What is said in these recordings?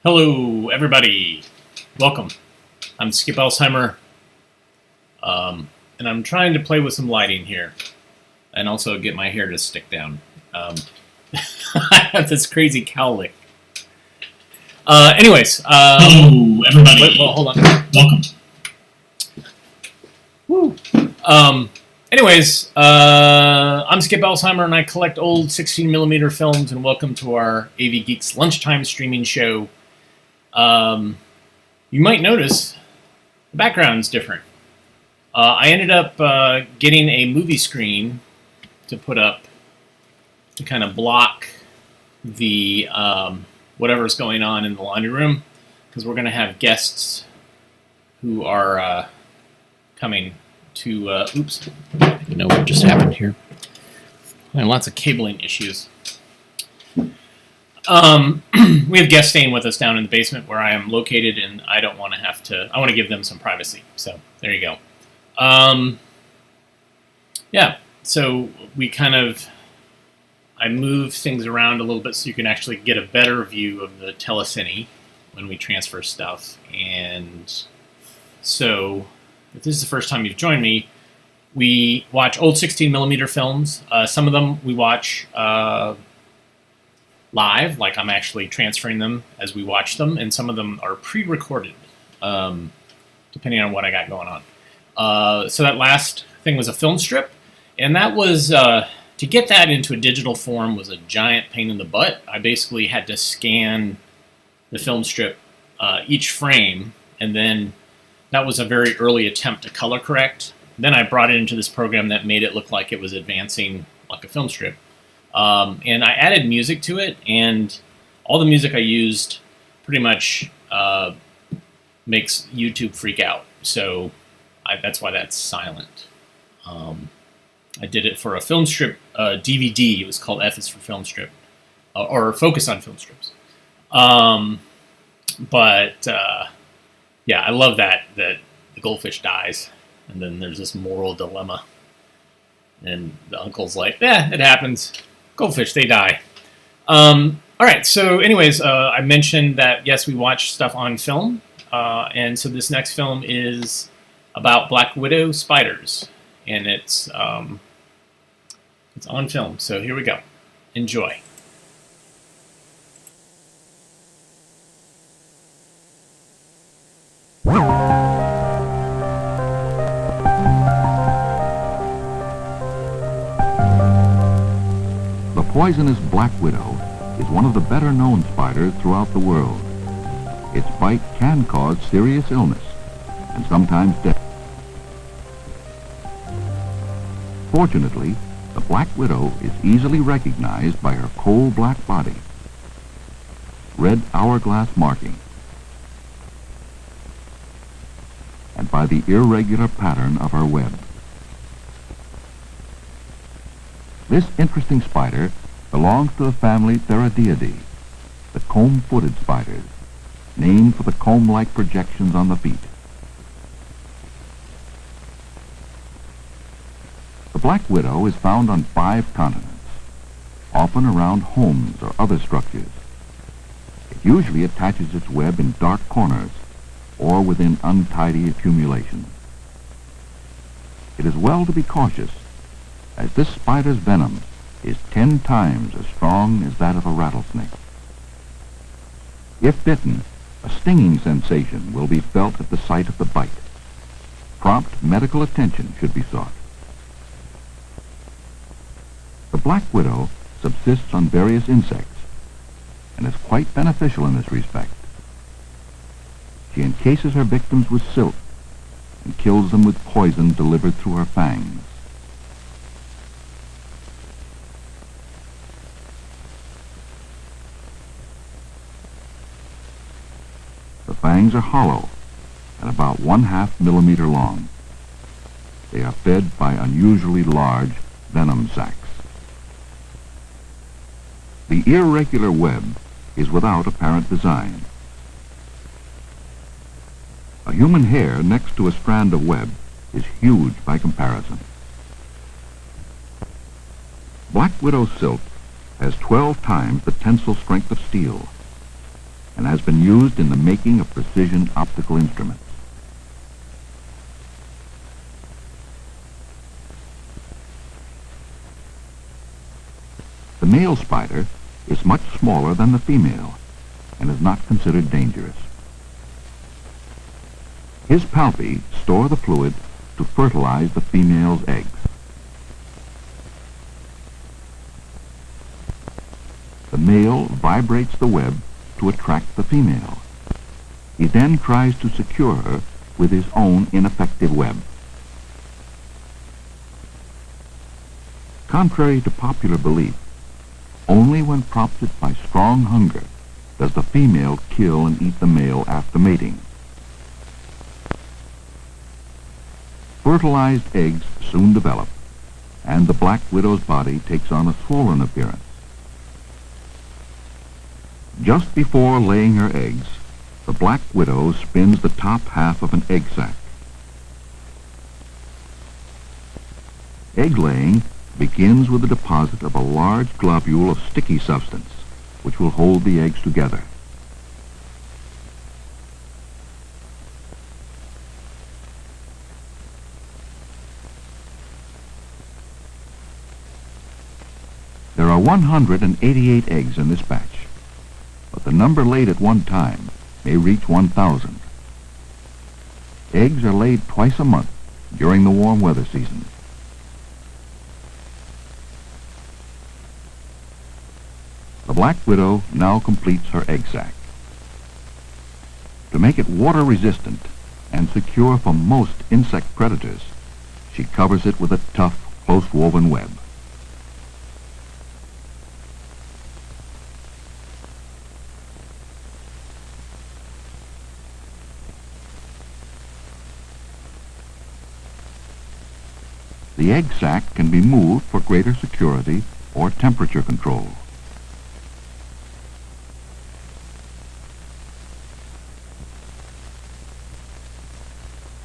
Hello, everybody. Welcome. I'm Skip Alzheimer, and I'm trying to play with some lighting here, and also get my hair to stick down. I have this crazy cowlick. Hello, everybody. Wait, well, hold on. Welcome. Woo. I'm Skip Alzheimer, and I collect old 16mm films, and welcome to our AV Geeks Lunchtime streaming show. You might notice the background's different. I ended up getting a movie screen to put up to kind of block the whatever's going on in the laundry room, because we're going to have guests who are coming to... oops. You know what just happened here? And lots of cabling issues. We have guests staying with us down in the basement where I am located, and I don't want to have to... I want to give them some privacy. So, there you go. Yeah, so we kind of... I moved things around a little bit so you can actually get a better view of the telecine when we transfer stuff. And so, if this is the first time you've joined me, we watch old 16mm films. Some of them we watch live, like I'm actually transferring them as we watch them, and some of them are pre-recorded, depending on what I got going on. So that last thing was a film strip, and that was, to get that into a digital form was a giant pain in the butt. I basically had to scan the film strip, each frame, and then that was a very early attempt to color correct. Then I brought it into this program that made it look like it was advancing like a film strip. And I added music to it, and all the music I used pretty much makes YouTube freak out. So that's why that's silent. I did it for a film strip DVD. It was called F is for Film Strip, or Focus on Film Strips. Yeah, I love that the goldfish dies, and then there's this moral dilemma. And the uncle's like, it happens. Goldfish, they die. All right, so anyways, I mentioned that, yes, we watch stuff on film. And so this next film is about Black Widow spiders. And it's on film. So here we go. Enjoy. The poisonous black widow is one of the better-known spiders throughout the world. Its bite can cause serious illness and sometimes death. Fortunately, the black widow is easily recognized by her coal-black body, red hourglass marking, and by the irregular pattern of her web. This interesting spider belongs to the family Theridiidae, the comb-footed spiders, named for the comb-like projections on the feet. The black widow is found on 5 continents, often around homes or other structures. It usually attaches its web in dark corners or within untidy accumulations. It is well to be cautious, as this spider's venom is 10 times as strong as that of a rattlesnake. If bitten, a stinging sensation will be felt at the site of the bite. Prompt medical attention should be sought. The black widow subsists on various insects and is quite beneficial in this respect. She encases her victims with silk and kills them with poison delivered through her fangs. The fangs are hollow and about 1/2 millimeter long. They are fed by unusually large venom sacs. The irregular web is without apparent design. A human hair next to a strand of web is huge by comparison. Black widow silk has 12 times the tensile strength of steel. and has been used in the making of precision optical instruments. The male spider is much smaller than the female and is not considered dangerous. His palpi store the fluid to fertilize the female's eggs. The male vibrates the web to attract the female. He then tries to secure her with his own ineffective web. Contrary to popular belief, only when prompted by strong hunger does the female kill and eat the male after mating. Fertilized eggs soon develop, and the black widow's body takes on a swollen appearance. Just before laying her eggs, the black widow spins the top half of an egg sac. Egg laying begins with the deposit of a large globule of sticky substance, which will hold the eggs together. There are 188 eggs in this batch, but the number laid at one time may reach 1,000. Eggs are laid twice a month during the warm weather season. The black widow now completes her egg sac. To make it water resistant and secure from most insect predators, she covers it with a tough, close-woven web. The egg sac can be moved for greater security or temperature control.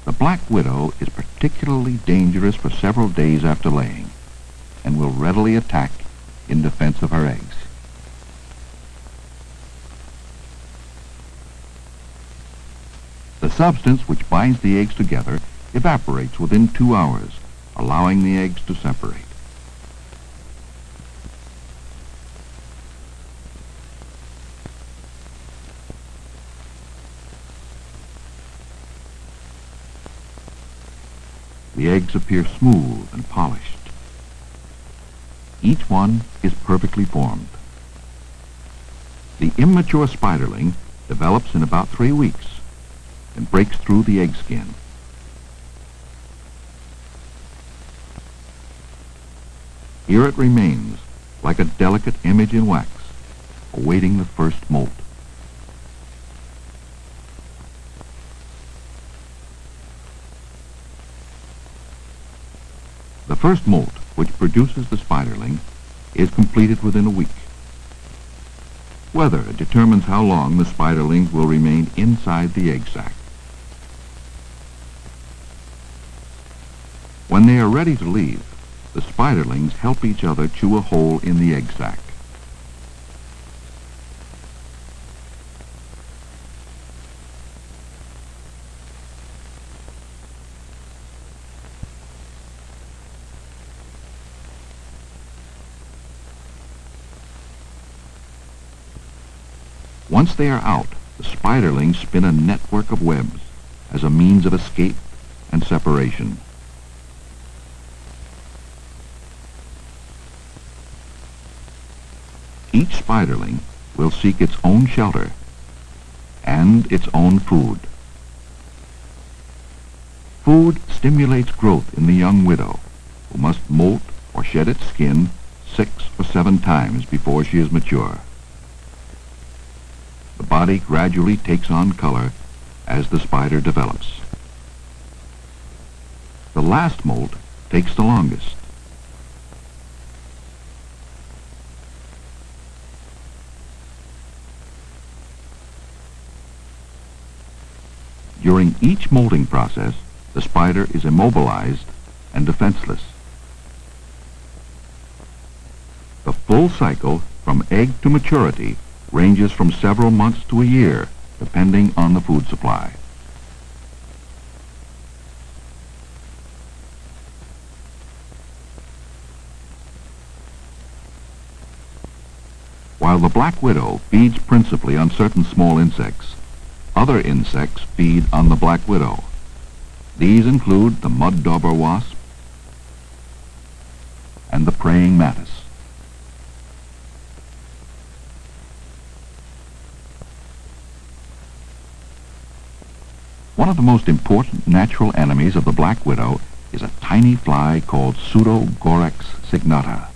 The black widow is particularly dangerous for several days after laying and will readily attack in defense of her eggs. The substance which binds the eggs together evaporates within 2 hours, allowing the eggs to separate. The eggs appear smooth and polished. Each one is perfectly formed. The immature spiderling develops in about 3 weeks and breaks through the egg skin. Here it remains, like a delicate image in wax, awaiting the first molt. The first molt, which produces the spiderling, is completed within a week. Weather determines how long the spiderlings will remain inside the egg sac. When they are ready to leave, the spiderlings help each other chew a hole in the egg sac. Once they are out, the spiderlings spin a network of webs as a means of escape and separation. Each spiderling will seek its own shelter and its own food. Food stimulates growth in the young widow, who must molt or shed its skin 6 or 7 times before she is mature. The body gradually takes on color as the spider develops. The last molt takes the longest. During each molting process, the spider is immobilized and defenseless. The full cycle from egg to maturity ranges from several months to a year, depending on the food supply. While the black widow feeds principally on certain small insects, other insects feed on the black widow. These include the mud dauber wasp and the praying mantis. One of the most important natural enemies of the black widow is a tiny fly called Pseudogorax signata.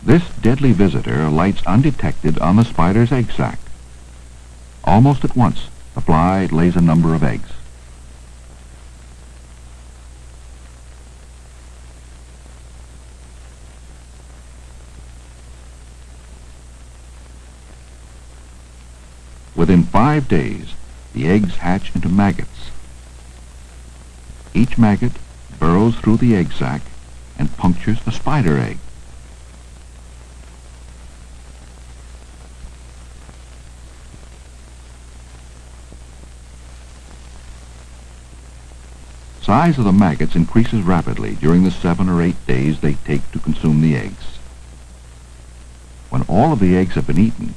This deadly visitor lights undetected on the spider's egg sac. Almost at once, the fly lays a number of eggs. Within 5 days, the eggs hatch into maggots. Each maggot burrows through the egg sac and punctures a spider egg. Size of the maggots increases rapidly during the 7 or 8 days they take to consume the eggs. When all of the eggs have been eaten,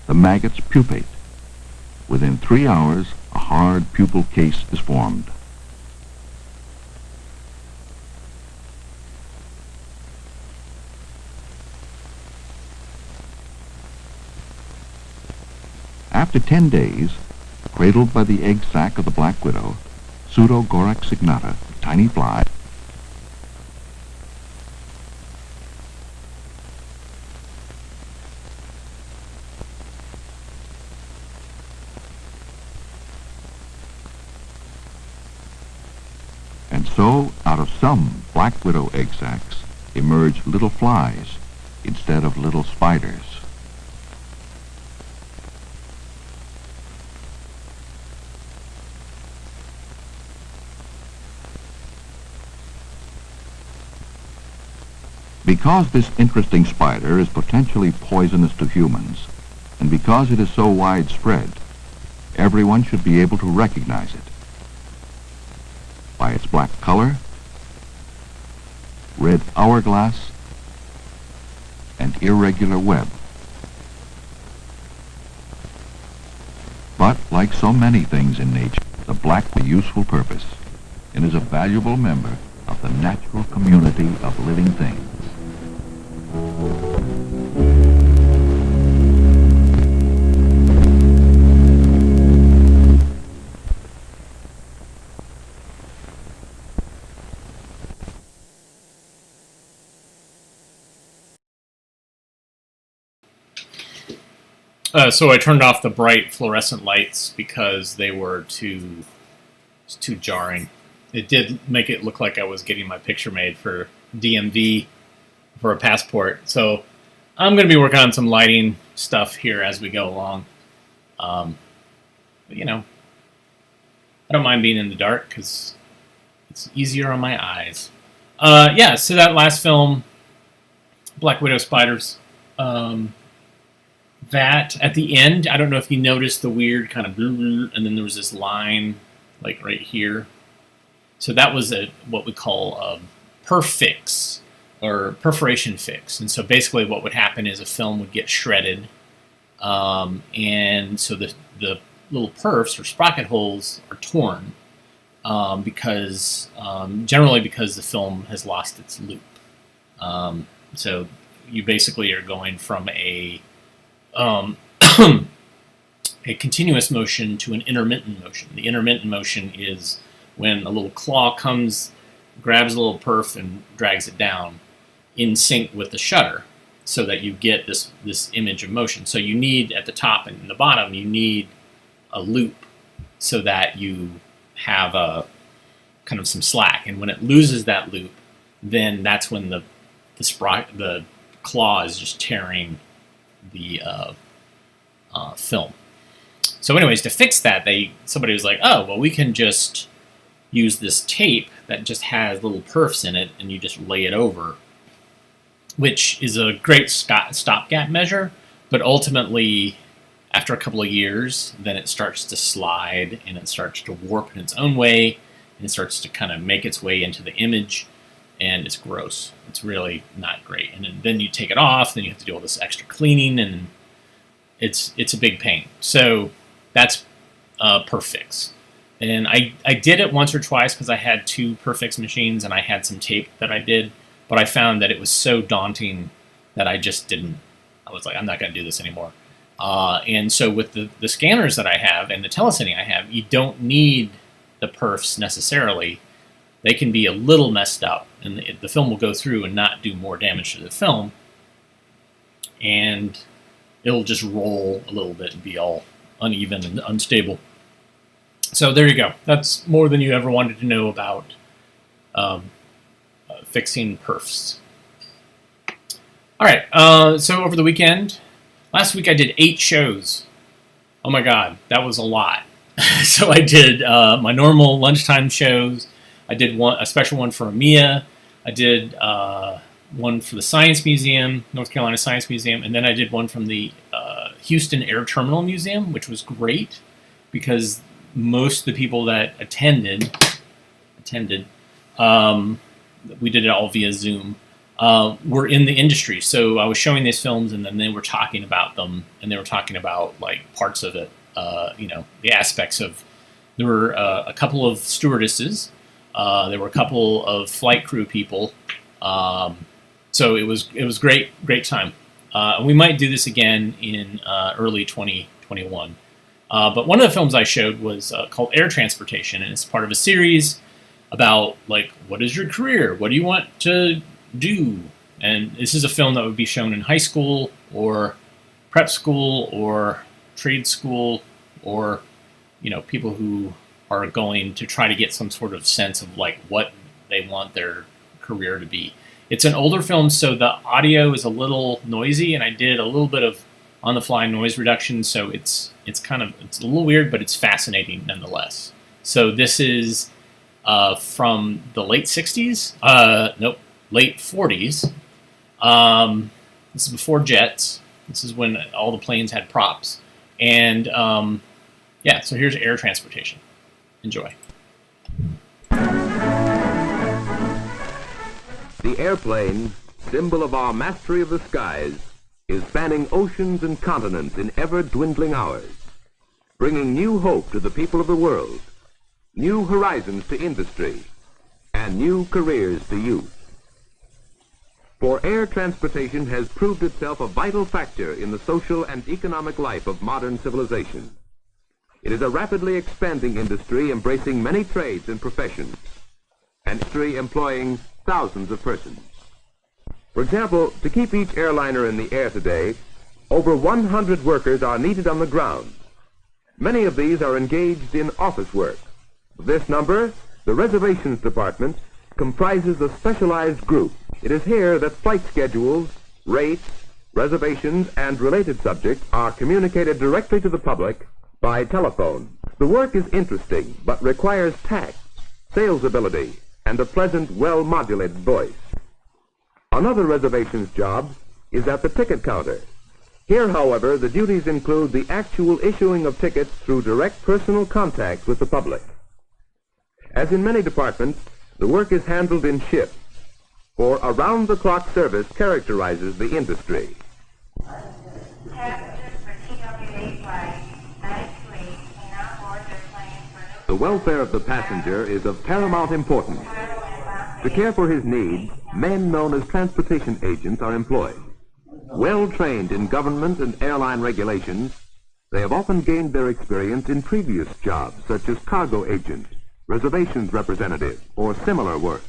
the maggots pupate. Within 3 hours, a hard pupal case is formed. After 10 days, cradled by the egg sac of the black widow, Pseudogorax signata, a tiny fly, and so out of some black widow egg sacs emerge little flies instead of little spiders. Because this interesting spider is potentially poisonous to humans, and because it is so widespread, everyone should be able to recognize it by its black color, red hourglass, and irregular web. But like so many things in nature, the black has a useful purpose and is a valuable member of the natural community of living things. So I turned off the bright fluorescent lights because they were too jarring. It did make it look like I was getting my picture made for DMV for a passport. So I'm going to be working on some lighting stuff here as we go along. But, you know, I don't mind being in the dark because it's easier on my eyes. Yeah, so that last film, Black Widow Spiders, that at the end, I don't know if you noticed the weird kind of and then there was this line like right here. So that was what we call a perfix or perforation fix. And so basically what would happen is a film would get shredded, and so the little perfs or sprocket holes are torn generally because the film has lost its loop. So you basically are going from a continuous motion to an intermittent motion. The intermittent motion is when a little claw comes, grabs a little perf, and drags it down in sync with the shutter so that you get this image of motion. So you need, at the top and the bottom, you need a loop so that you have a kind of some slack. And when it loses that loop, then that's when the claw is just tearing the film. So anyways, to fix that, somebody was like, oh, well, we can just use this tape that just has little perfs in it, and you just lay it over, which is a great stopgap measure, but ultimately, after a couple of years, then it starts to slide and it starts to warp in its own way, and it starts to kind of make its way into the image, and it's gross. It's really not great. And then you take it off, then you have to do all this extra cleaning, and it's a big pain. So that's Perfix. And I did it once or twice because I had 2 Perfix machines and I had some tape that I did, but I found that it was so daunting that I just didn't. I was like, I'm not going to do this anymore. And so with the scanners that I have and the telesetting I have, you don't need the perfs necessarily. They can be a little messed up, and the film will go through and not do more damage to the film, and it'll just roll a little bit and be all uneven and unstable. So there you go. That's more than you ever wanted to know about fixing perfs. All right, so over the weekend, last week I did 8 shows. Oh my God, that was a lot. So I did my normal lunchtime shows. I did a special one for EMEA. I did one for the Science Museum, North Carolina Science Museum, and then I did one from the Houston Air Terminal Museum, which was great because most of the people that attended, we did it all via Zoom, were in the industry. So I was showing these films, and then they were talking about them, and they were talking about like parts of it, the aspects of. There were a couple of stewardesses. There were a couple of flight crew people. So it was great time. We might do this again in early 2021. But one of the films I showed was called Air Transportation, and it's part of a series about like, what is your career? What do you want to do? And this is a film that would be shown in high school or prep school or trade school, or people who are going to try to get some sort of sense of like what they want their career to be. It's an older film, so the audio is a little noisy, and I did a little bit of on-the-fly noise reduction, so it's a little weird, but it's fascinating nonetheless. So this is from the late 60s, late 40s. This is before jets. This is when all the planes had props. And so here's Air Transportation. Enjoy. The airplane, symbol of our mastery of the skies, is spanning oceans and continents in ever-dwindling hours, bringing new hope to the people of the world, new horizons to industry, and new careers to youth. For air transportation has proved itself a vital factor in the social and economic life of modern civilization. It is a rapidly expanding industry embracing many trades and professions, an industry employing thousands of persons. For example, to keep each airliner in the air today, over 100 workers are needed on the ground. Many of these are engaged in office work. Of this number, the reservations department comprises a specialized group. It is here that flight schedules, rates, reservations, and related subjects are communicated directly to the public by telephone. The work is interesting, but requires tact, sales ability, and a pleasant, well-modulated voice. Another reservations job is at the ticket counter. Here, however, the duties include the actual issuing of tickets through direct personal contact with the public. As in many departments, the work is handled in shifts, for around-the-clock service characterizes the industry. The welfare of the passenger is of paramount importance. To care for his needs, men known as transportation agents are employed. Well trained in government and airline regulations, they have often gained their experience in previous jobs such as cargo agent, reservations representative, or similar work.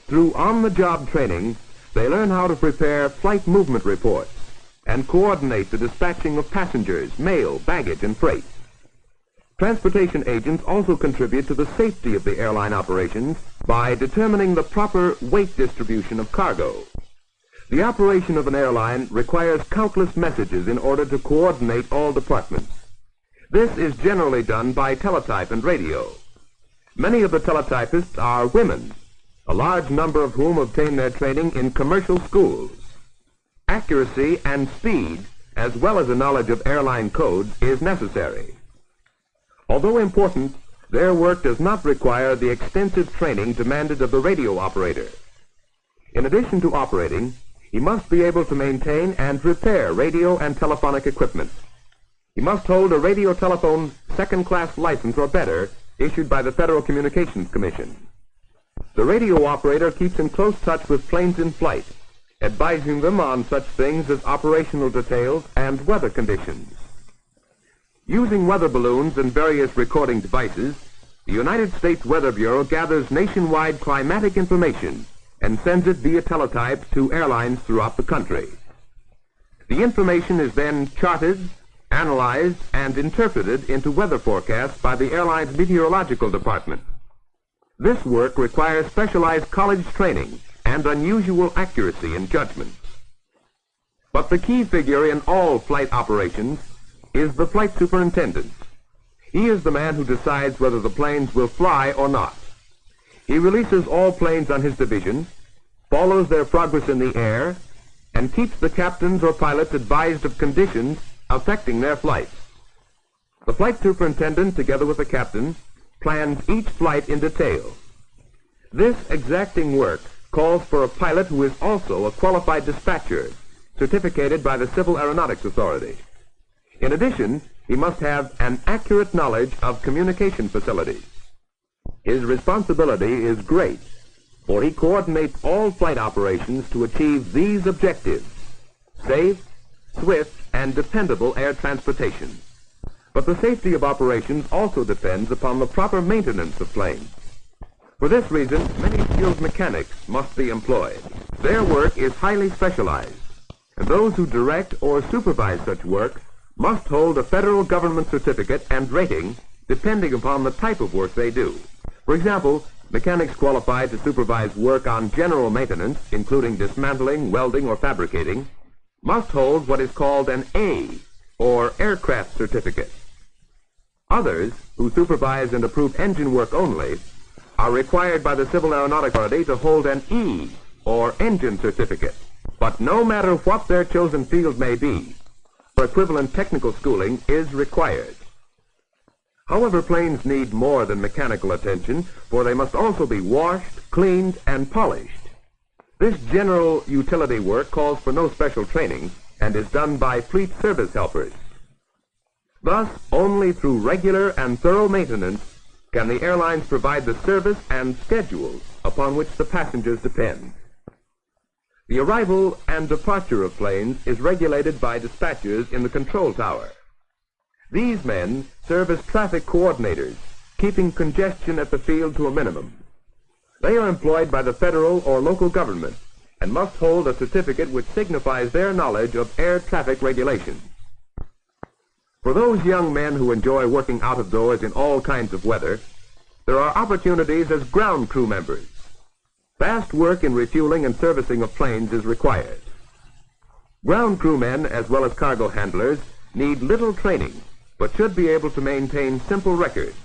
Through on-the-job training, they learn how to prepare flight movement reports and coordinate the dispatching of passengers, mail, baggage, and freight. Transportation agents also contribute to the safety of the airline operations by determining the proper weight distribution of cargo. The operation of an airline requires countless messages in order to coordinate all departments. This is generally done by teletype and radio. Many of the teletypists are women, a large number of whom obtain their training in commercial schools. Accuracy and speed, as well as a knowledge of airline codes, is necessary. Although important, their work does not require the extensive training demanded of the radio operator. In addition to operating, he must be able to maintain and repair radio and telephonic equipment. He must hold a radio telephone second-class license or better issued by the Federal Communications Commission. The radio operator keeps in close touch with planes in flight, advising them on such things as operational details and weather conditions. Using weather balloons and various recording devices, the United States Weather Bureau gathers nationwide climatic information and sends it via teletype to airlines throughout the country. The information is then charted, analyzed, and interpreted into weather forecasts by the airline's meteorological department. This work requires specialized college training and unusual accuracy in judgment. But the key figure in all flight operations is the flight superintendent. He is the man who decides whether the planes will fly or not. He releases all planes on his division, follows their progress in the air, and keeps the captains or pilots advised of conditions affecting their flights. The flight superintendent, together with the captain, plans each flight in detail. This exacting work calls for a pilot who is also a qualified dispatcher, certificated by the Civil Aeronautics Authority. In addition, he must have an accurate knowledge of communication facilities. His responsibility is great, for he coordinates all flight operations to achieve these objectives: safe, swift, and dependable air transportation. But the safety of operations also depends upon the proper maintenance of planes. For this reason, many skilled mechanics must be employed. Their work is highly specialized, and those who direct or supervise such work must hold a federal government certificate and rating depending upon the type of work they do. For example, mechanics qualified to supervise work on general maintenance, including dismantling, welding, or fabricating, must hold what is called an A, or aircraft certificate. Others, who supervise and approve engine work only, are required by the Civil Aeronautics Authority to hold an E, or engine certificate. But no matter what their chosen field may be, equivalent technical schooling is required. However, planes need more than mechanical attention, for they must also be washed, cleaned, and polished. This general utility work calls for no special training and is done by fleet service helpers. Thus, only through regular and thorough maintenance can the airlines provide the service and schedules upon which the passengers depend. The arrival and departure of planes is regulated by dispatchers in the control tower. These men serve as traffic coordinators, keeping congestion at the field to a minimum. They are employed by the federal or local government and must hold a certificate which signifies their knowledge of air traffic regulations. For those young men who enjoy working out of doors in all kinds of weather, there are opportunities as ground crew members. Fast work in refueling and servicing of planes is required. Ground crewmen, as well as cargo handlers, need little training, but should be able to maintain simple records.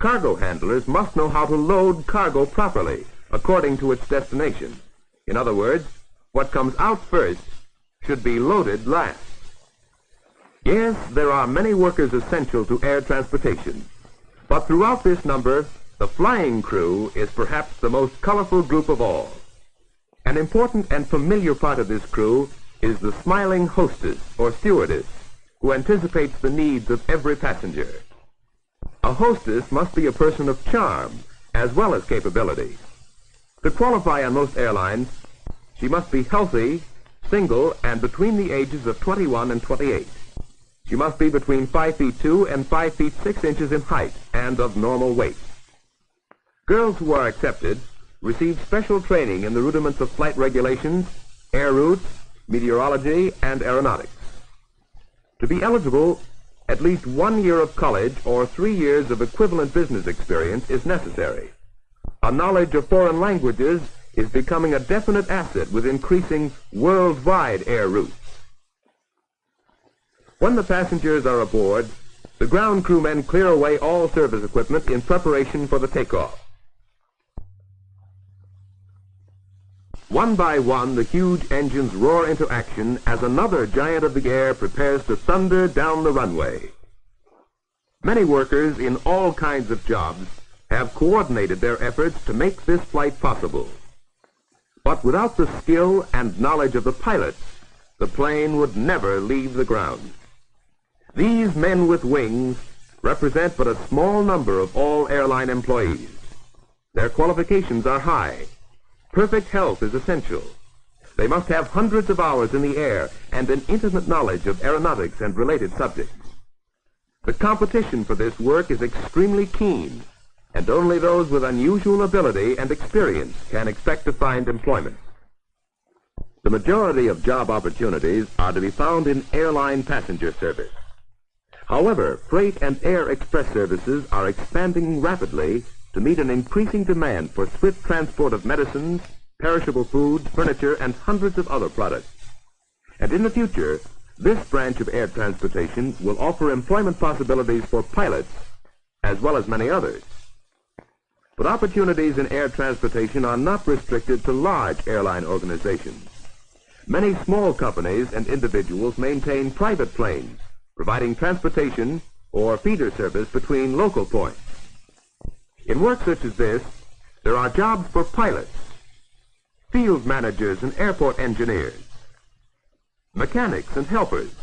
Cargo handlers must know how to load cargo properly, according to its destination. In other words, what comes out first should be loaded last. Yes, there are many workers essential to air transportation, but throughout this number, the flying crew is perhaps the most colorful group of all. An important and familiar part of this crew is the smiling hostess or stewardess who anticipates the needs of every passenger. A hostess must be a person of charm as well as capability. To qualify on most airlines, she must be healthy, single, and between the ages of 21 and 28. She must be between 5 feet 2 and 5 feet 6 inches in height and of normal weight. Girls who are accepted receive special training in the rudiments of flight regulations, air routes, meteorology, and aeronautics. To be eligible, at least 1 year of college or 3 years of equivalent business experience is necessary. A knowledge of foreign languages is becoming a definite asset with increasing worldwide air routes. When the passengers are aboard, the ground crewmen clear away all service equipment in preparation for the takeoff. One by one, the huge engines roar into action as another giant of the air prepares to thunder down the runway. Many workers in all kinds of jobs have coordinated their efforts to make this flight possible. But without the skill and knowledge of the pilots, the plane would never leave the ground. These men with wings represent but a small number of all airline employees. Their qualifications are high. Perfect health is essential. They must have hundreds of hours in the air and an intimate knowledge of aeronautics and related subjects. The competition for this work is extremely keen, and only those with unusual ability and experience can expect to find employment. The majority of job opportunities are to be found in airline passenger service. However, freight and air express services are expanding rapidly to meet an increasing demand for swift transport of medicines, perishable foods, furniture, and hundreds of other products. And in the future, this branch of air transportation will offer employment possibilities for pilots as well as many others. But opportunities in air transportation are not restricted to large airline organizations. Many small companies and individuals maintain private planes, providing transportation or feeder service between local points. In work such as this, there are jobs for pilots, field managers and airport engineers, mechanics and helpers,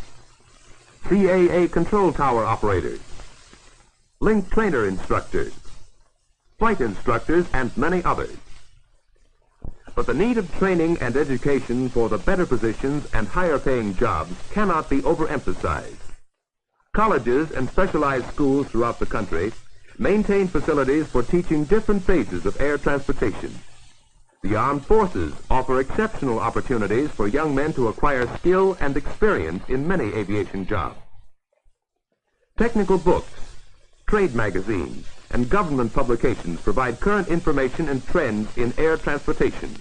CAA control tower operators, link trainer instructors, flight instructors, and many others. But the need of training and education for the better positions and higher paying jobs cannot be overemphasized. Colleges and specialized schools throughout the country maintain facilities for teaching different phases of air transportation. The armed forces offer exceptional opportunities for young men to acquire skill and experience in many aviation jobs. Technical books, trade magazines, and government publications provide current information and trends in air transportation.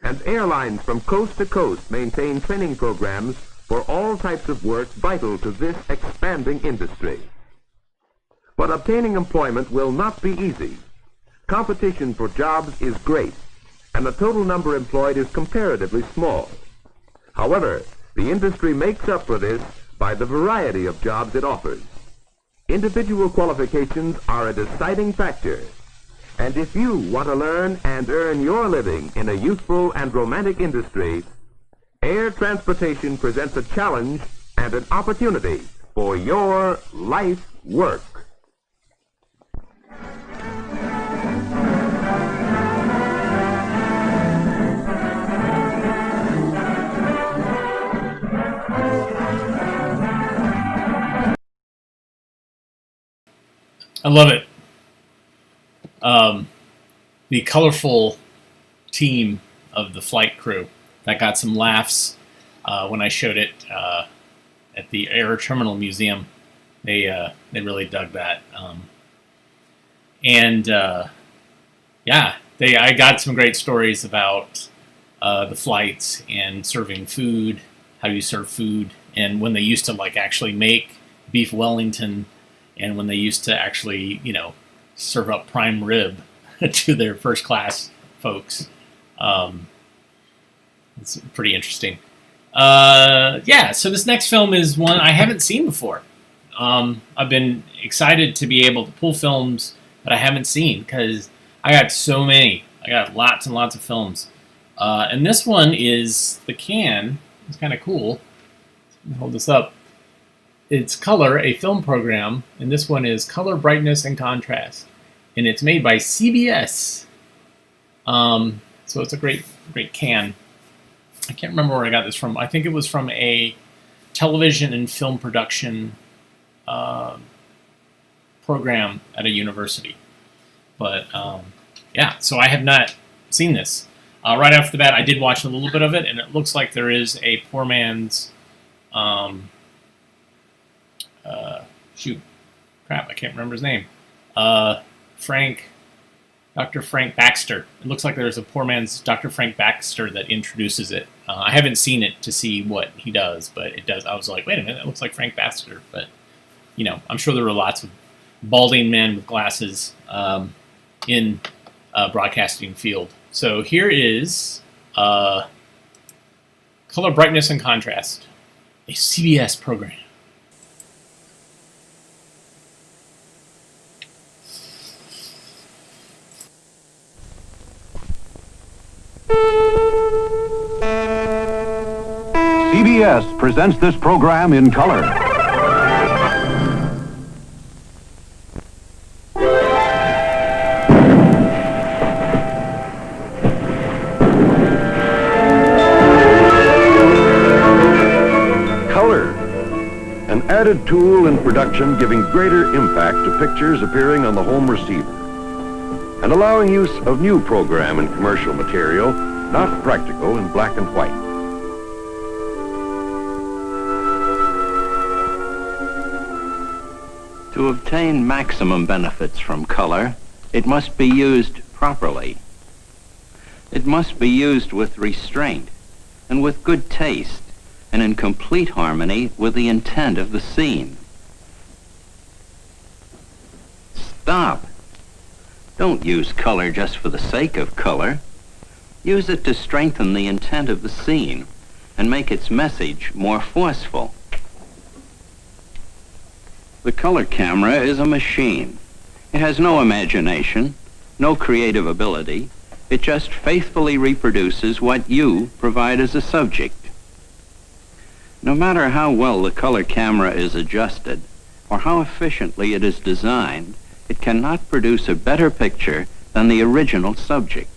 And airlines from coast to coast maintain training programs for all types of work vital to this expanding industry. But obtaining employment will not be easy. Competition for jobs is great, and the total number employed is comparatively small. However, the industry makes up for this by the variety of jobs it offers. Individual qualifications are a deciding factor, and if you want to learn and earn your living in a youthful and romantic industry, air transportation presents a challenge and an opportunity for your life work. I love it. The colorful team of the flight crew that got some laughs when I showed it at the Air Terminal Museum. They really dug that. I got some great stories about the flights and serving food, how you serve food, and when they used to like actually make beef Wellington, and when they used to actually, serve up prime rib to their first class folks. It's pretty interesting. So this next film is one I haven't seen before. I've been excited to be able to pull films that I haven't seen because I got so many. I got lots and lots of films. And this one is the can. It's kind of cool. Let me hold this up. It's Color, a film program, and this one is Color, Brightness, and Contrast. And it's made by CBS. So it's a great can. I can't remember where I got this from. I think it was from a television and film production program at a university. But so I have not seen this. Right off the bat, I did watch a little bit of it, and it looks like there is a poor man's... I can't remember his name. Dr. Frank Baxter. It looks like there's a poor man's Dr. Frank Baxter that introduces it. I haven't seen it to see what he does, but it does. I was like, wait a minute, it looks like Frank Baxter. But, I'm sure there were lots of balding men with glasses in broadcasting field. So here is Color brightness and contrast. A CBS program. CBS presents this program in color. Color, an added tool in production giving greater impact to pictures appearing on the home receiver and allowing use of new program and commercial material not practical in black and white. To obtain maximum benefits from color, it must be used properly. It must be used with restraint and with good taste and in complete harmony with the intent of the scene. Stop! Don't use color just for the sake of color. Use it to strengthen the intent of the scene and make its message more forceful. The color camera is a machine. It has no imagination, no creative ability. It just faithfully reproduces what you provide as a subject. No matter how well the color camera is adjusted or how efficiently it is designed, it cannot produce a better picture than the original subject.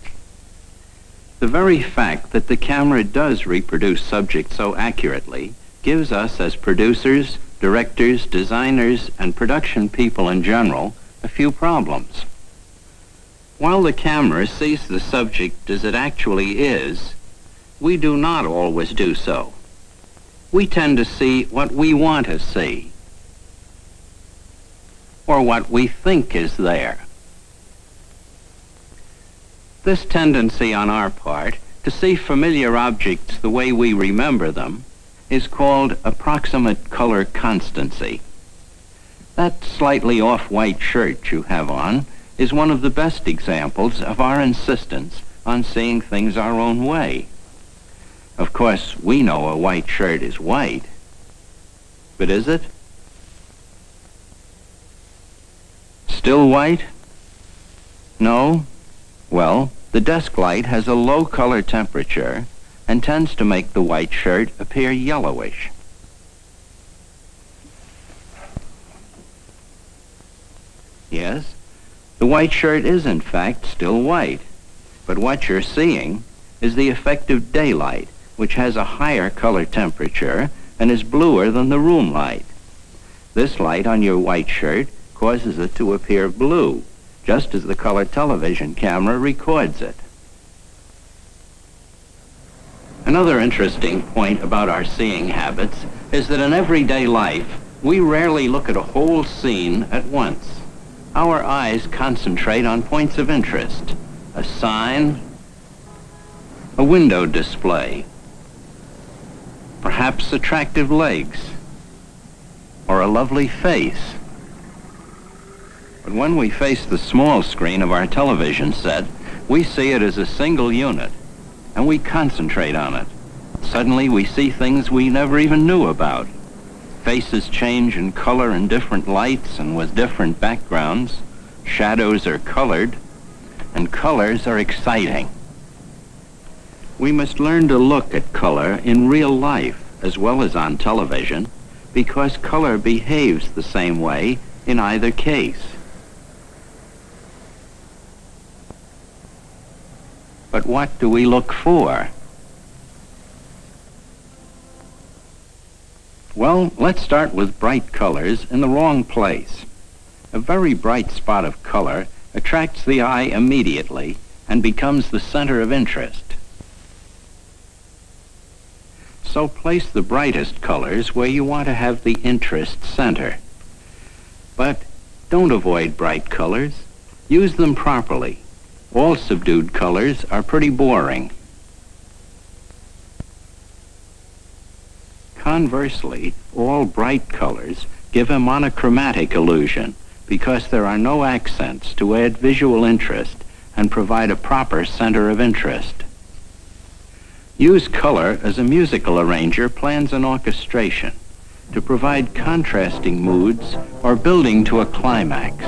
The very fact that the camera does reproduce subjects so accurately gives us as producers, directors, designers, and production people in general a few problems. While the camera sees the subject as it actually is, we do not always do so. We tend to see what we want to see, or what we think is there. This tendency on our part to see familiar objects the way we remember them is called approximate color constancy. That slightly off-white shirt you have on is one of the best examples of our insistence on seeing things our own way. Of course, we know a white shirt is white, but is it? Still white? No? Well, the desk light has a low color temperature and tends to make the white shirt appear yellowish. Yes, the white shirt is in fact still white, but what you're seeing is the effective daylight, which has a higher color temperature and is bluer than the room light. This light on your white shirt causes it to appear blue, just as the color television camera records it. Another interesting point about our seeing habits is that in everyday life, we rarely look at a whole scene at once. Our eyes concentrate on points of interest, a sign, a window display, perhaps attractive legs, or a lovely face. But when we face the small screen of our television set, we see it as a single unit, and we concentrate on it. Suddenly we see things we never even knew about. Faces change in color in different lights and with different backgrounds. Shadows are colored, and colors are exciting. We must learn to look at color in real life as well as on television, because color behaves the same way in either case. But what do we look for? Well, let's start with bright colors in the wrong place. A very bright spot of color attracts the eye immediately and becomes the center of interest. So place the brightest colors where you want to have the interest center. But don't avoid bright colors. Use them properly. All subdued colors are pretty boring. Conversely, all bright colors give a monochromatic illusion because there are no accents to add visual interest and provide a proper center of interest. Use color as a musical arranger plans an orchestration to provide contrasting moods or building to a climax.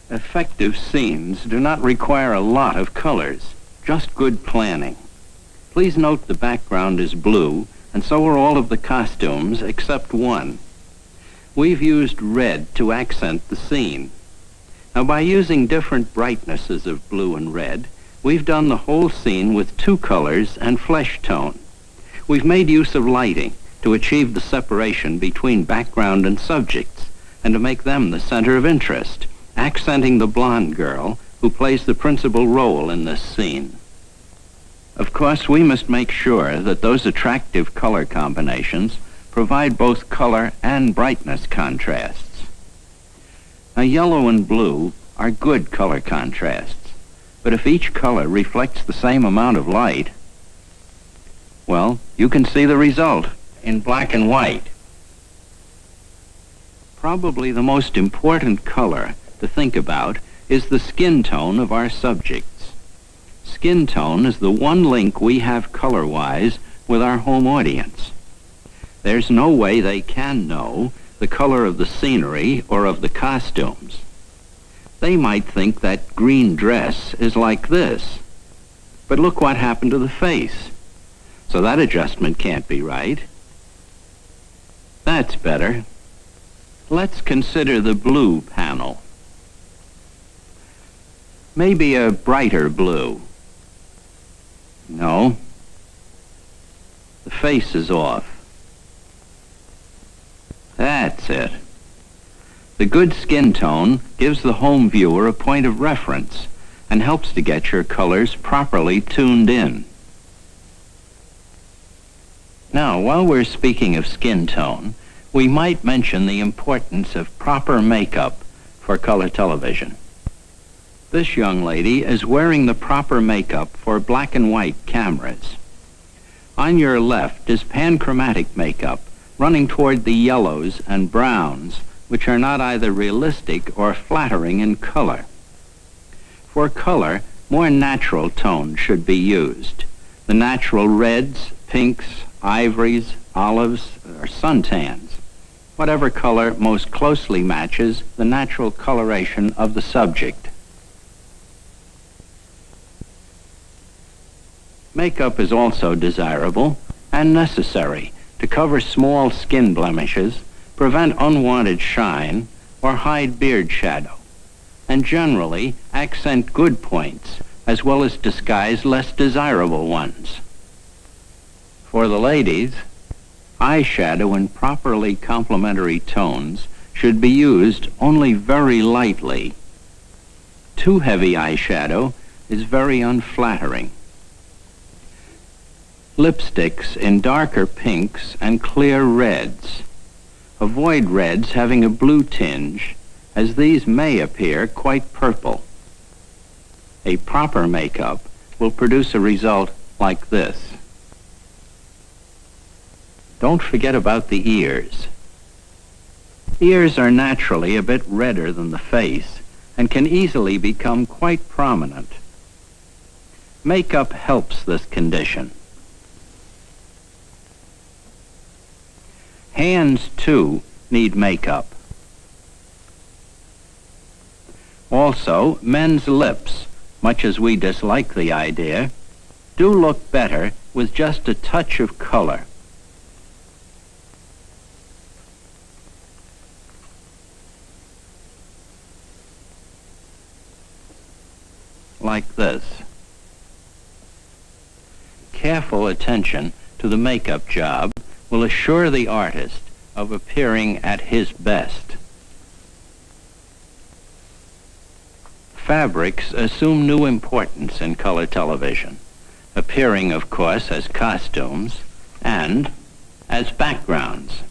Effective scenes do not require a lot of colors, just good planning. Please note the background is blue, and so are all of the costumes except one. We've used red to accent the scene. Now, by using different brightnesses of blue and red, we've done the whole scene with two colors and flesh tone. We've made use of lighting to achieve the separation between background and subjects, and to make them the center of interest, accenting the blonde girl who plays the principal role in this scene. Of course, we must make sure that those attractive color combinations provide both color and brightness contrasts. Now, yellow and blue are good color contrasts, but if each color reflects the same amount of light, well, you can see the result in black and white. Probably the most important color to think about is the skin tone of our subjects. Skin tone is the one link we have color-wise with our home audience. There's no way they can know the color of the scenery or of the costumes. They might think that green dress is like this, but look what happened to the face. So that adjustment can't be right. That's better. Let's consider the blue panel. Maybe a brighter blue. No. The face is off. That's it. The good skin tone gives the home viewer a point of reference and helps to get your colors properly tuned in. Now, while we're speaking of skin tone, we might mention the importance of proper makeup for color television. This young lady is wearing the proper makeup for black and white cameras. On your left is panchromatic makeup, running toward the yellows and browns, which are not either realistic or flattering in color. For color, more natural tones should be used. The natural reds, pinks, ivories, olives, or suntans. Whatever color most closely matches the natural coloration of the subject. Makeup is also desirable and necessary to cover small skin blemishes, prevent unwanted shine, or hide beard shadow, and generally accent good points as well as disguise less desirable ones. For the ladies, eyeshadow in properly complementary tones should be used only very lightly. Too heavy eyeshadow is very unflattering. Lipsticks in darker pinks and clear reds. Avoid reds having a blue tinge, as these may appear quite purple. A proper makeup will produce a result like this. Don't forget about the ears. Ears are naturally a bit redder than the face and can easily become quite prominent. Makeup helps this condition. Hands, too, need makeup. Also, men's lips, much as we dislike the idea, do look better with just a touch of color. Like this. Careful attention to the makeup job will assure the artist of appearing at his best. Fabrics assume new importance in color television, appearing, of course, as costumes and as backgrounds.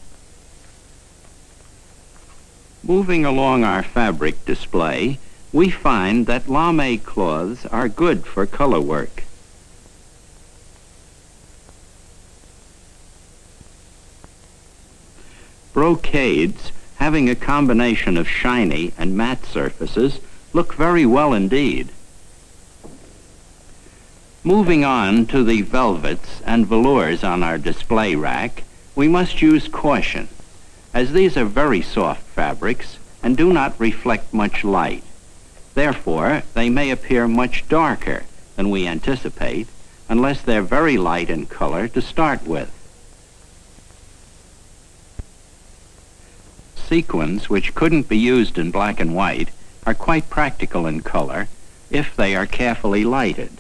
Moving along our fabric display, we find that lame cloths are good for color work. Brocades, having a combination of shiny and matte surfaces, look very well indeed. Moving on to the velvets and velours on our display rack, we must use caution, as these are very soft fabrics and do not reflect much light. Therefore, they may appear much darker than we anticipate unless they're very light in color to start with. Sequins, which couldn't be used in black and white, are quite practical in color if they are carefully lighted.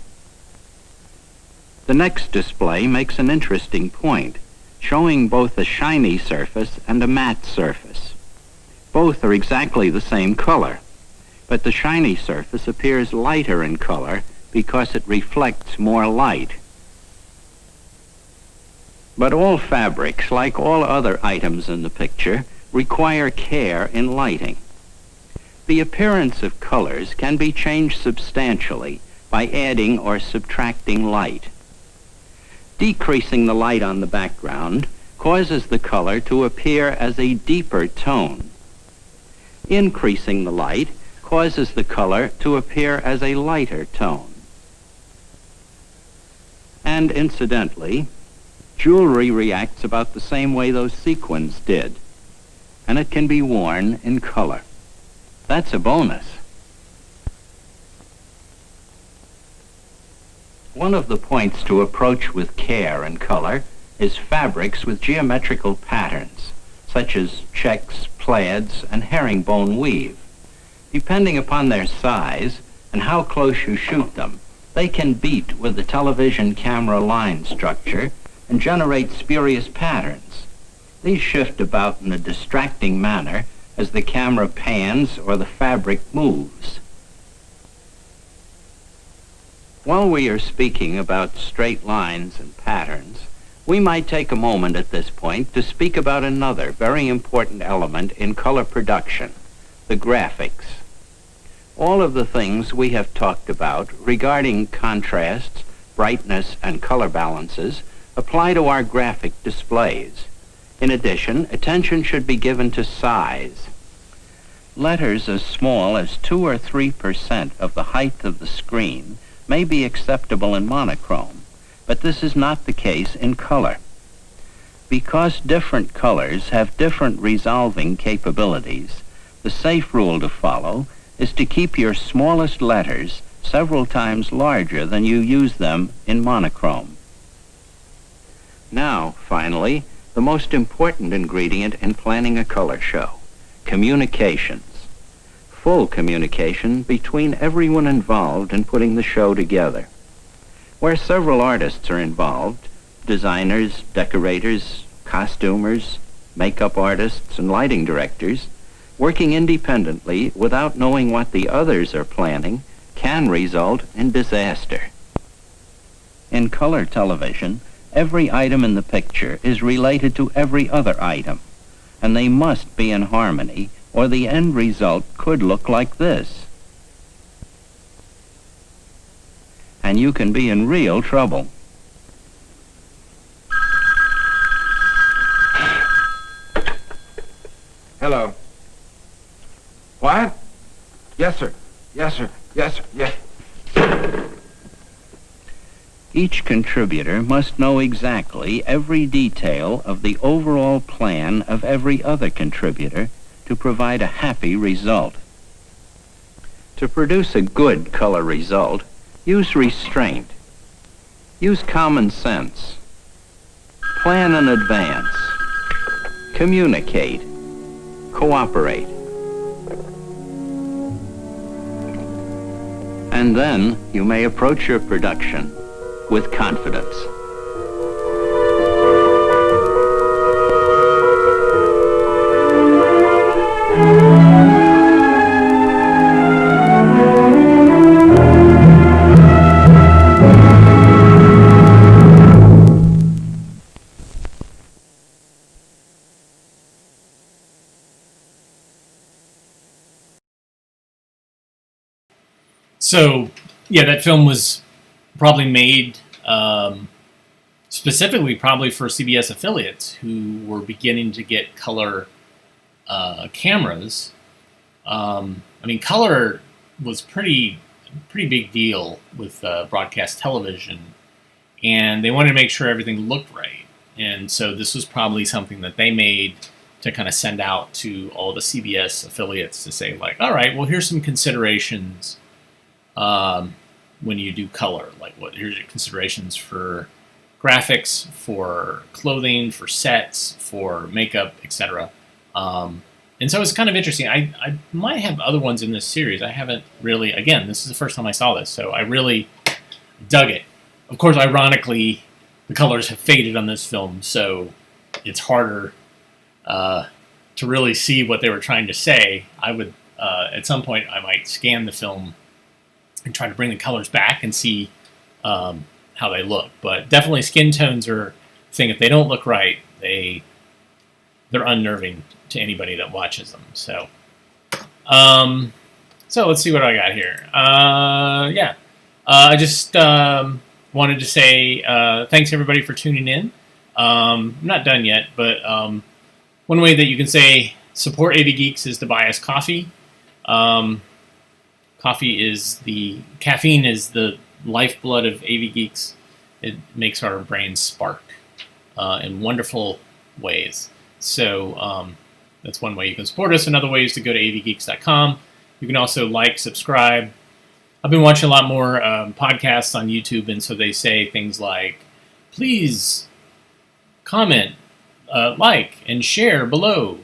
The next display makes an interesting point, showing both a shiny surface and a matte surface. Both are exactly the same color, but the shiny surface appears lighter in color because it reflects more light. But all fabrics, like all other items in the picture, require care in lighting. The appearance of colors can be changed substantially by adding or subtracting light. Decreasing the light on the background causes the color to appear as a deeper tone. Increasing the light causes the color to appear as a lighter tone. And incidentally, jewelry reacts about the same way those sequins did, and it can be worn in color. That's a bonus. One of the points to approach with care in color is fabrics with geometrical patterns, such as checks, plaids, and herringbone weave. Depending upon their size and how close you shoot them, they can beat with the television camera line structure and generate spurious patterns. These shift about in a distracting manner as the camera pans or the fabric moves. While we are speaking about straight lines and patterns, we might take a moment at this point to speak about another very important element in color production, the graphics. All of the things we have talked about regarding contrasts, brightness, and color balances apply to our graphic displays. In addition, attention should be given to size. Letters as small as 2 or 3% of the height of the screen may be acceptable in monochrome, but this is not the case in color. Because different colors have different resolving capabilities, the safe rule to follow is to keep your smallest letters several times larger than you use them in monochrome. Now, finally, the most important ingredient in planning a color show: communications. Full communication between everyone involved in putting the show together. Where several artists are involved, designers, decorators, costumers, makeup artists, and lighting directors, working independently without knowing what the others are planning can result in disaster. In color television, every item in the picture is related to every other item, and they must be in harmony, or the end result could look like this. And you can be in real trouble. Hello. What? Yes, sir. Yes, sir. Yes, sir. Yes. Each contributor must know exactly every detail of the overall plan of every other contributor to provide a happy result. To produce a good color result, use restraint. Use common sense. Plan in advance. Communicate. Cooperate. And then you may approach your production with confidence. So, yeah, that film was probably made specifically probably for CBS affiliates who were beginning to get color cameras. I mean, color was pretty big deal with broadcast television, and they wanted to make sure everything looked right. And so this was probably something that they made to kind of send out to all the CBS affiliates to say, like, all right, well, here's some considerations when you do color. Like, here's your considerations for graphics, for clothing, for sets, for makeup, etc. And so it's kind of interesting. I might have other ones in this series. I haven't really, again, this is the first time I saw this, so I really dug it. Of course, ironically, the colors have faded on this film, so it's harder to really see what they were trying to say. I would, at some point, I might scan the film and try to bring the colors back and see how they look. But definitely skin tones are a thing. If they don't look right, they're unnerving to anybody that watches them. So, so let's see what I got here. I just wanted to say thanks everybody for tuning in. I'm not done yet, but one way that you can say support AV Geeks is to buy us coffee. Caffeine is the lifeblood of AV Geeks. It makes our brains spark in wonderful ways. So that's one way you can support us. Another way is to go to avgeeks.com. You can also like, subscribe. I've been watching a lot more podcasts on YouTube, and so they say things like, please comment, like, and share below.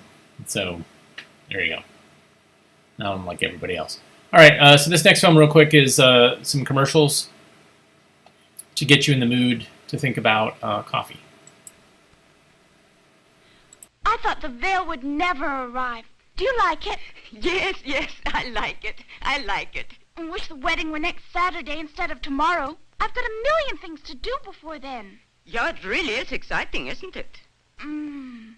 So there you go. Now I'm like everybody else. All right, so this next film real quick is some commercials to get you in the mood to think about coffee. I thought the veil would never arrive. Do you like it? Yes, I like it. I like it. I wish the wedding were next Saturday instead of tomorrow. I've got a million things to do before then. Yeah, it really is exciting, isn't it? The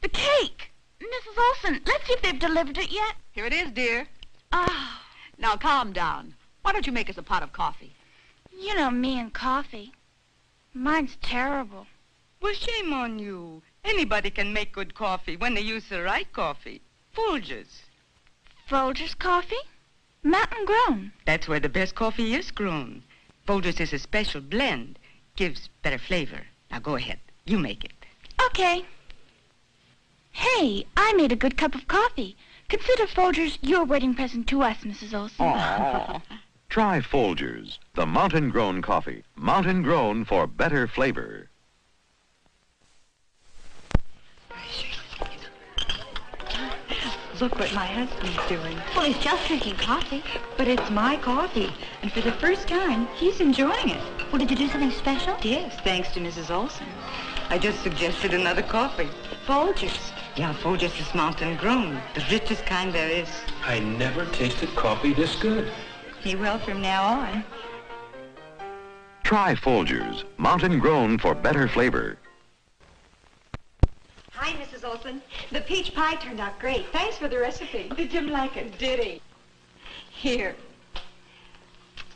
cake! Mrs. Olson, let's see if they've delivered it yet. Here it is, dear. Ah, Now, calm down. Why don't you make us a pot of coffee? you know me and coffee. Mine's terrible. Well, shame on you. Anybody can make good coffee when they use the right coffee. Folgers. Folgers coffee? Mountain grown. That's where the best coffee is grown. Folgers is a special blend. Gives better flavor. Now, go ahead. You make it. Okay. Hey, I made a good cup of coffee. Consider Folgers your wedding present to us, Mrs. Olson. Try Folgers, the mountain-grown coffee. Mountain-grown for better flavor. Look what my husband's doing. Well, he's just drinking coffee. But it's my coffee, and for the first time, he's enjoying it. Well, did you do something special? Yes, thanks to Mrs. Olson. I just suggested another coffee. Folgers. Yeah, Folgers is mountain grown. The richest kind there is. I never tasted coffee this good. He will from now on. Try Folgers, mountain-grown for better flavor. Hi, Mrs. Olson. The peach pie turned out great. Thanks for the recipe. Did Jim like it? Did he? Here.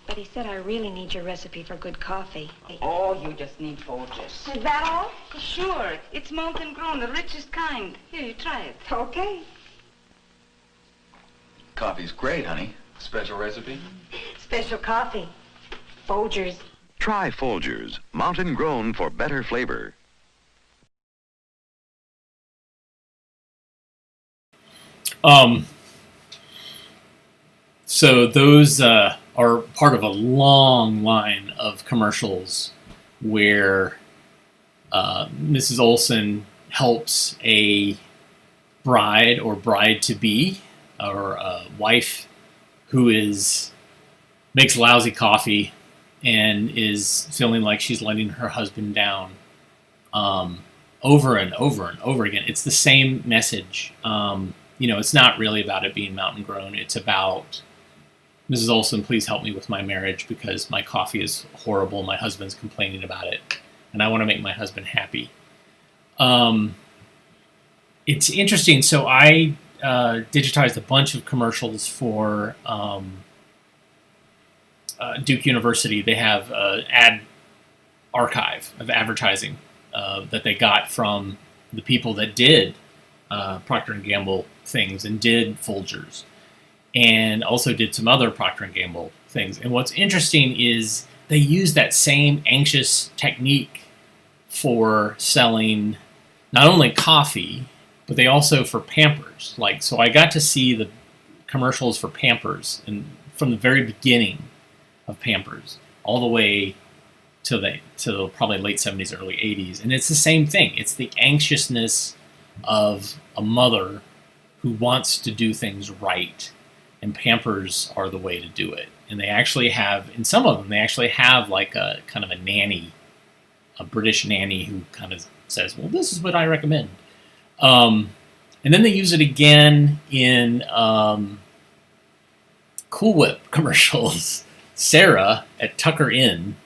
But he said I really need your recipe for good coffee. Oh, you just need Folgers. Is that all? Sure. It's mountain grown, the richest kind. Here, you try it. Okay. Coffee's great, honey. Special recipe? Special coffee. Folgers. Try Folgers, mountain-grown for better flavor. So those are part of a long line of commercials where Mrs. Olson helps a bride or bride-to-be or a wife who makes lousy coffee and is feeling like she's letting her husband down over and over and over again. It's the same message. It's not really about it being mountain grown. It's about, Mrs. Olson, please help me with my marriage because my coffee is horrible. My husband's complaining about it, and I want to make my husband happy. It's interesting. So I digitized a bunch of commercials for Duke University, they have an ad archive of advertising that they got from the people that did Procter & Gamble things and did Folgers, and also did some other Procter & Gamble things. And what's interesting is they use that same anxious technique for selling not only coffee, but they also for Pampers. Like, so I got to see the commercials for Pampers, and from the very beginning of Pampers all the way to the probably late 70s, early 80s. And it's the same thing. It's the anxiousness of a mother who wants to do things right, and Pampers are the way to do it. And they actually have, in some of them, they actually have like a kind of a nanny, a British nanny who kind of says, well, this is what I recommend. And then they use it again in Cool Whip commercials. Sarah at Tucker Inn,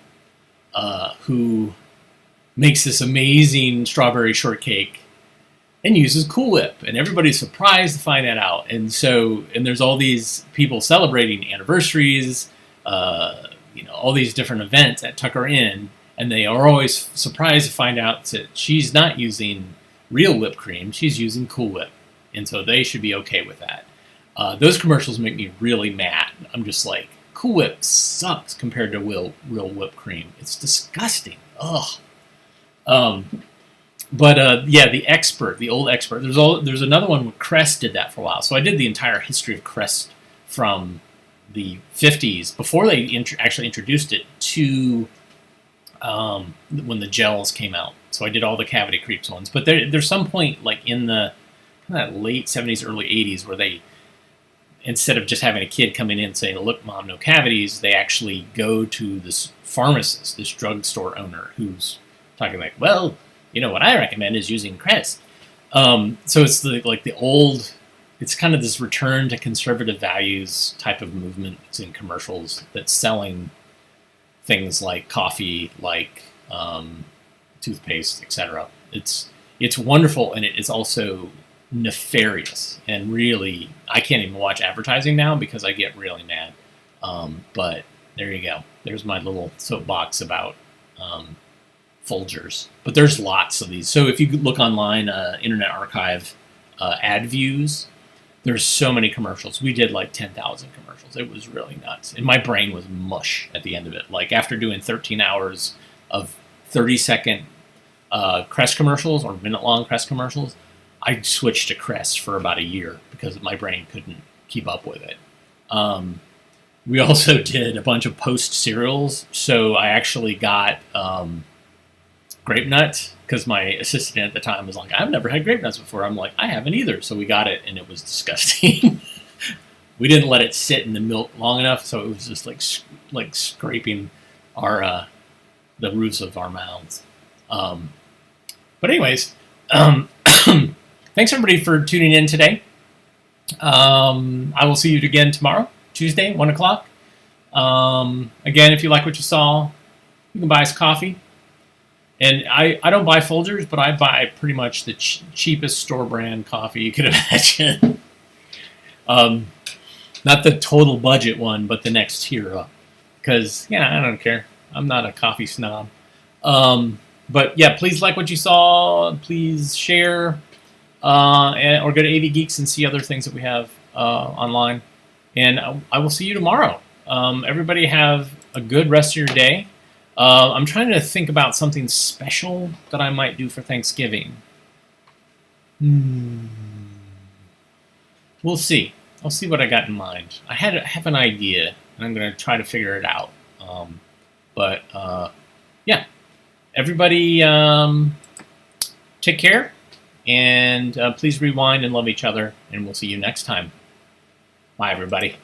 who makes this amazing strawberry shortcake and uses Cool Whip, and everybody's surprised to find that out. And so, and there's all these people celebrating anniversaries, all these different events at Tucker Inn, and they are always surprised to find out that she's not using real whipped cream, she's using Cool Whip, and so they should be okay with that. Those commercials make me really mad. I'm just like, Cool Whip sucks compared to real whipped cream. It's disgusting. Ugh. But the Expert, the old Expert. There's another one where Crest did that for a while. So I did the entire history of Crest from the 50s before they actually introduced it to when the gels came out. So I did all the Cavity Creeps ones. But there's some point like in the late 70s, early 80s where they, instead of just having a kid coming in and saying, look, Mom, no cavities, they actually go to this pharmacist, this drugstore owner who's talking like, well, what I recommend is using Crest. So it's the old, it's kind of this return to conservative values type of movement. It's in commercials that's selling things like coffee, like toothpaste, etc. It's wonderful, and it is also nefarious. And really, I can't even watch advertising now because I get really mad. But there you go. There's my little soapbox about Folgers. But there's lots of these. So if you look online, Internet Archive ad views, there's so many commercials. We did like 10,000 commercials. It was really nuts. And my brain was mush at the end of it. Like after doing 13 hours of 30-second Crest commercials or minute-long Crest commercials, I switched to Crest for about a year because my brain couldn't keep up with it. We also did a bunch of Post cereals. So I actually got Grape Nuts, because my assistant at the time was like, I've never had Grape Nuts before. I'm like, I haven't either. So we got it, and it was disgusting. We didn't let it sit in the milk long enough, so it was just like scraping our the roofs of our mouths. But anyways, thanks everybody for tuning in today. I will see you again tomorrow, Tuesday, 1 o'clock. Again, if you like what you saw, you can buy us coffee. And I don't buy Folgers, but I buy pretty much the cheapest store brand coffee you could imagine. Not the total budget one, but the next tier up. Because, I don't care. I'm not a coffee snob. But yeah, please like what you saw. Please share. Or go to AV Geeks and see other things that we have online. And I will see you tomorrow. Everybody have a good rest of your day. I'm trying to think about something special that I might do for Thanksgiving. We'll see. I'll see what I got in mind. I have an idea, and I'm going to try to figure it out. Yeah. Everybody take care, and please rewind and love each other, and we'll see you next time. Bye, everybody.